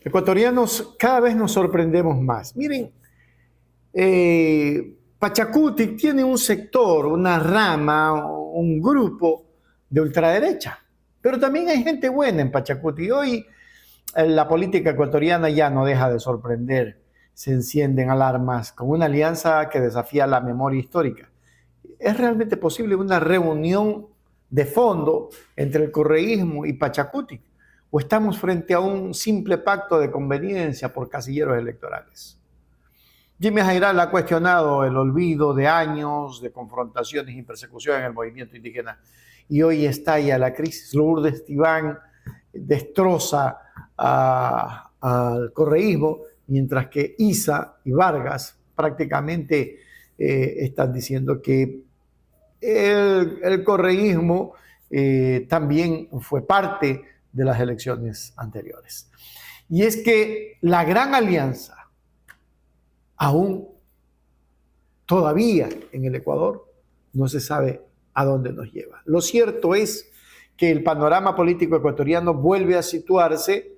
Ecuatorianos, cada vez nos sorprendemos más. Miren, Pachacutic tiene un sector, una rama, un grupo de ultraderecha, pero también hay gente buena en Pachacutic. Hoy la política ecuatoriana ya no deja de sorprender. Se encienden alarmas con una alianza que desafía la memoria histórica. ¿Es realmente posible una reunión de fondo entre el correísmo y Pachacutic? ¿O estamos frente a un simple pacto de conveniencia por casilleros electorales? Jimmy Jairal ha cuestionado el olvido de años de confrontaciones y persecución en el movimiento indígena y hoy estalla la crisis. Lourdes Tibán destroza al correísmo, mientras que Issa y Vargas prácticamente están diciendo que el correísmo también fue parte de las elecciones anteriores. Y es que la gran alianza, aún todavía en el Ecuador, no se sabe a dónde nos lleva. Lo cierto es que el panorama político ecuatoriano vuelve a situarse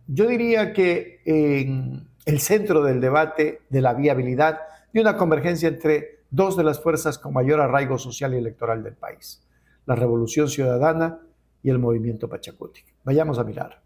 yo diría que en el centro del debate de la viabilidad de una convergencia entre dos de las fuerzas con mayor arraigo social y electoral del país, la Revolución Ciudadana y el Movimiento Pachacutic. Vayamos a mirar.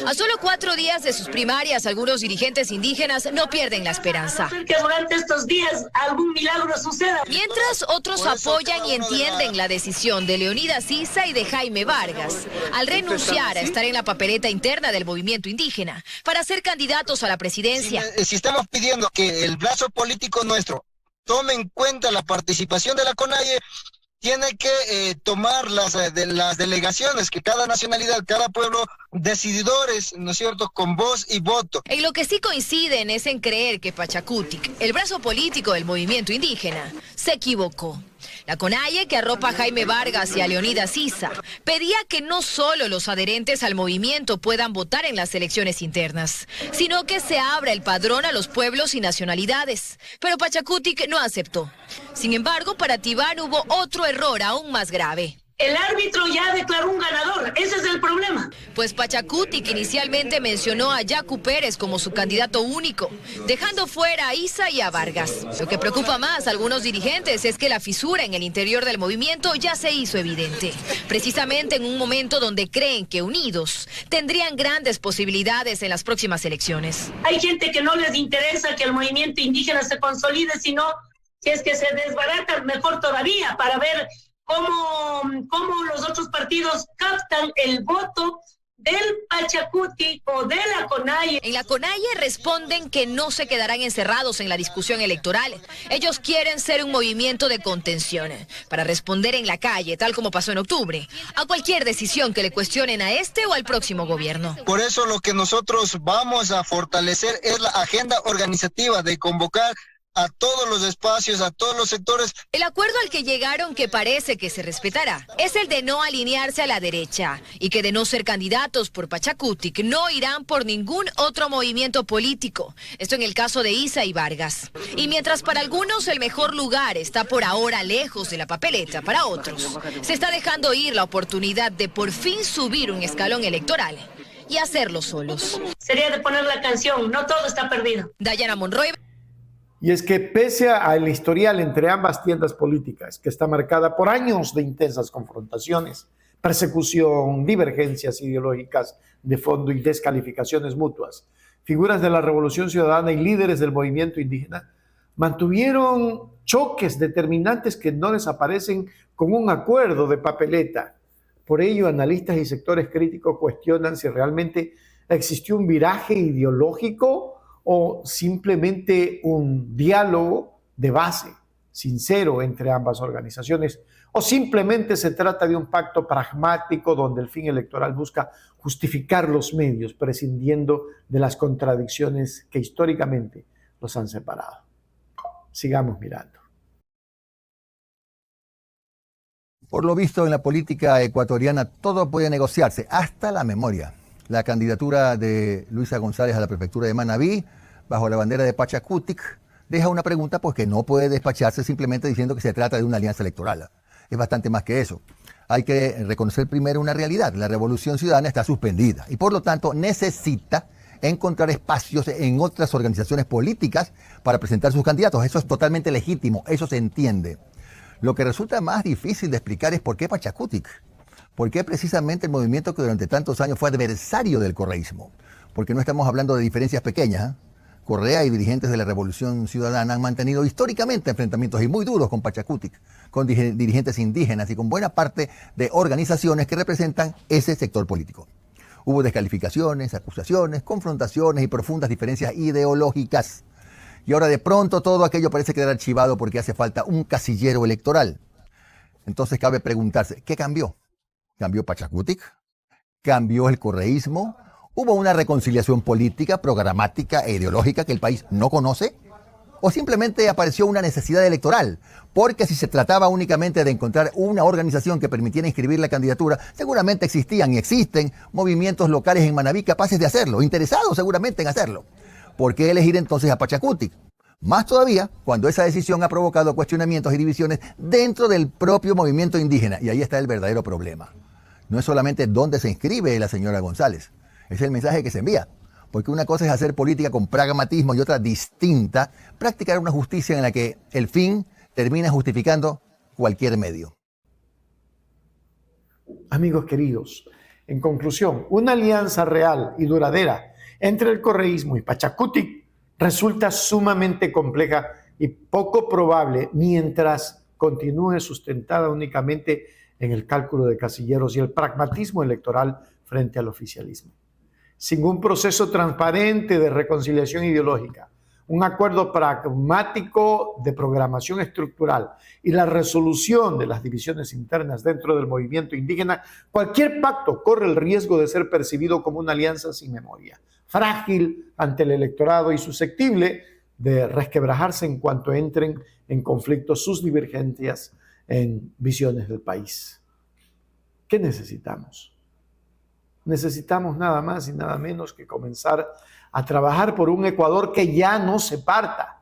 A solo 4 días de sus primarias, algunos dirigentes indígenas no pierden la esperanza. Que durante estos días algún milagro suceda. Mientras otros apoyan y entienden la decisión de Leonidas Issa y de Jaime Vargas al renunciar a estar en la papeleta interna del movimiento indígena para ser candidatos a la presidencia. Si estamos pidiendo que el brazo político nuestro tome en cuenta la participación de la CONAIE, tiene que tomar las delegaciones, que cada nacionalidad, cada pueblo, decididores, ¿no es cierto?, con voz y voto. En lo que sí coinciden es en creer que Pachacutic, el brazo político del movimiento indígena, se equivocó. La CONAIE, que arropa a Jaime Vargas y a Leonidas Issa, pedía que no solo los adherentes al movimiento puedan votar en las elecciones internas, sino que se abra el padrón a los pueblos y nacionalidades. Pero Pachacutic no aceptó. Sin embargo, para Tibán hubo otro error aún más grave. El árbitro ya declaró un ganador, ese es el problema. Pues Pachacutic inicialmente mencionó a Yacu Pérez como su candidato único, dejando fuera a Issa y a Vargas. Lo que preocupa más a algunos dirigentes es que la fisura en el interior del movimiento ya se hizo evidente, precisamente en un momento donde creen que unidos tendrían grandes posibilidades en las próximas elecciones. Hay gente que no les interesa que el movimiento indígena se consolide, sino si es que se desbarata, mejor todavía, para ver cómo los otros partidos captan el voto del Pachacutic o de la CONAIE. En la CONAIE responden que no se quedarán encerrados en la discusión electoral. Ellos quieren ser un movimiento de contención para responder en la calle, tal como pasó en octubre, a cualquier decisión que le cuestionen a este o al próximo gobierno. Por eso lo que nosotros vamos a fortalecer es la agenda organizativa de convocar a todos los espacios, a todos los sectores. El acuerdo al que llegaron, que parece que se respetará, es el de no alinearse a la derecha y que de no ser candidatos por Pachacutic no irán por ningún otro movimiento político. Esto en el caso de Issa y Vargas. Y mientras para algunos el mejor lugar está por ahora lejos de la papeleta, para otros se está dejando ir la oportunidad de por fin subir un escalón electoral y hacerlo solos. Sería de poner la canción, no todo está perdido. Dayana Monroy. Y es que pese al historial entre ambas tiendas políticas, que está marcada por años de intensas confrontaciones, persecución, divergencias ideológicas de fondo y descalificaciones mutuas, figuras de la Revolución Ciudadana y líderes del movimiento indígena mantuvieron choques determinantes que no desaparecen con un acuerdo de papeleta. Por ello, analistas y sectores críticos cuestionan si realmente existió un viraje ideológico o simplemente un diálogo de base sincero entre ambas organizaciones, o simplemente se trata de un pacto pragmático donde el fin electoral busca justificar los medios, prescindiendo de las contradicciones que históricamente los han separado. Sigamos mirando. Por lo visto, en la política ecuatoriana todo puede negociarse, hasta la memoria. La candidatura de Luisa González a la prefectura de Manabí, bajo la bandera de Pachacutic, deja una pregunta pues, que no puede despacharse simplemente diciendo que se trata de una alianza electoral. Es bastante más que eso. hay que reconocer primero una realidad. La Revolución Ciudadana está suspendida y por lo tanto necesita encontrar espacios en otras organizaciones políticas para presentar sus candidatos. Eso es totalmente legítimo, eso se entiende. Lo que resulta más difícil de explicar es por qué Pachakutik. ¿Por qué precisamente el movimiento que durante tantos años fue adversario del correísmo? Porque no estamos hablando de diferencias pequeñas. Correa y dirigentes de la Revolución Ciudadana han mantenido históricamente enfrentamientos y muy duros con Pachakutik, con dirigentes indígenas y con buena parte de organizaciones que representan ese sector político. Hubo descalificaciones, acusaciones, confrontaciones y profundas diferencias ideológicas. Y ahora de pronto todo aquello parece quedar archivado porque hace falta un casillero electoral. Entonces cabe preguntarse, ¿qué cambió? ¿Cambió Pachakutik? ¿Cambió el correísmo? ¿Hubo una reconciliación política, programática e ideológica que el país no conoce? ¿O simplemente apareció una necesidad electoral? Porque si se trataba únicamente de encontrar una organización que permitiera inscribir la candidatura, seguramente existían y existen movimientos locales en Manabí capaces de hacerlo, interesados seguramente en hacerlo. ¿Por qué elegir entonces a Pachakutik? Más todavía cuando esa decisión ha provocado cuestionamientos y divisiones dentro del propio movimiento indígena. Y ahí está el verdadero problema. No es solamente dónde se inscribe la señora González. Es el mensaje que se envía. Porque una cosa es hacer política con pragmatismo y otra distinta, practicar una justicia en la que el fin termina justificando cualquier medio. Amigos queridos, en conclusión, una alianza real y duradera entre el correísmo y Pachakutik resulta sumamente compleja y poco probable mientras continúe sustentada únicamente en el cálculo de casilleros y el pragmatismo electoral frente al oficialismo. Sin un proceso transparente de reconciliación ideológica, un acuerdo pragmático de programación estructural y la resolución de las divisiones internas dentro del movimiento indígena, cualquier pacto corre el riesgo de ser percibido como una alianza sin memoria, frágil ante el electorado y susceptible de resquebrajarse en cuanto entren en conflicto sus divergencias en visiones del país. ¿Qué necesitamos? Necesitamos nada más y nada menos que comenzar a trabajar por un Ecuador que ya no se parta.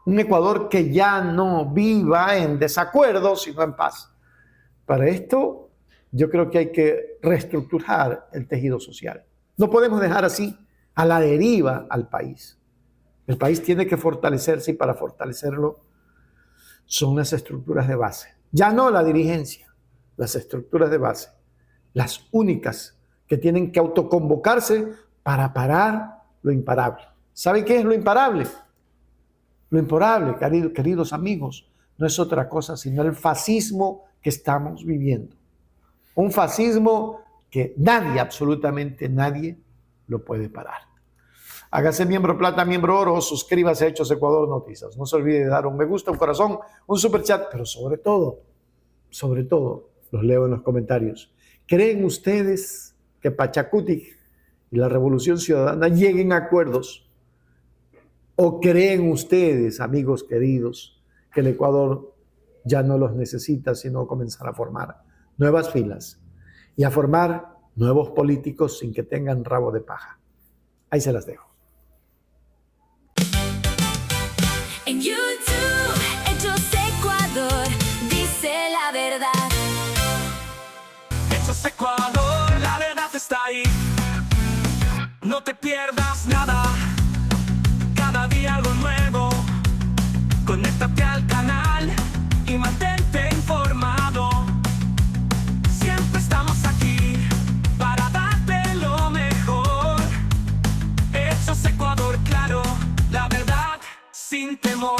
Un Ecuador que ya no viva en desacuerdo, sino en paz. Para esto, yo creo que hay que reestructurar el tejido social. No podemos dejar así a la deriva al país. El país tiene que fortalecerse y para fortalecerlo son las estructuras de base. Ya no la dirigencia, las estructuras de base. Las únicas que tienen que autoconvocarse para parar lo imparable. ¿Saben qué es lo imparable? Lo imparable, queridos amigos, no es otra cosa sino el fascismo que estamos viviendo. Un fascismo que nadie, absolutamente nadie, lo puede parar. Hágase miembro plata, miembro oro, suscríbase a Hechos Ecuador Noticias. No se olvide de dar un me gusta, un corazón, un super chat, pero sobre todo, los leo en los comentarios. ¿Creen ustedes que Pachakutik y la Revolución Ciudadana lleguen a acuerdos? ¿O creen ustedes, amigos queridos, que el Ecuador ya no los necesita, sino comenzar a formar nuevas filas y a formar nuevos políticos sin que tengan rabo de paja? Ahí se las dejo. En YouTube, Hechos Ecuador, dice la verdad. Hechos Ecuador, la verdad está ahí. No te pierdas nada, cada día algo nuevo. Conéctate al canal y mantente informado. Siempre estamos aquí para darte lo mejor. Hechos Ecuador, claro, la verdad sin temor.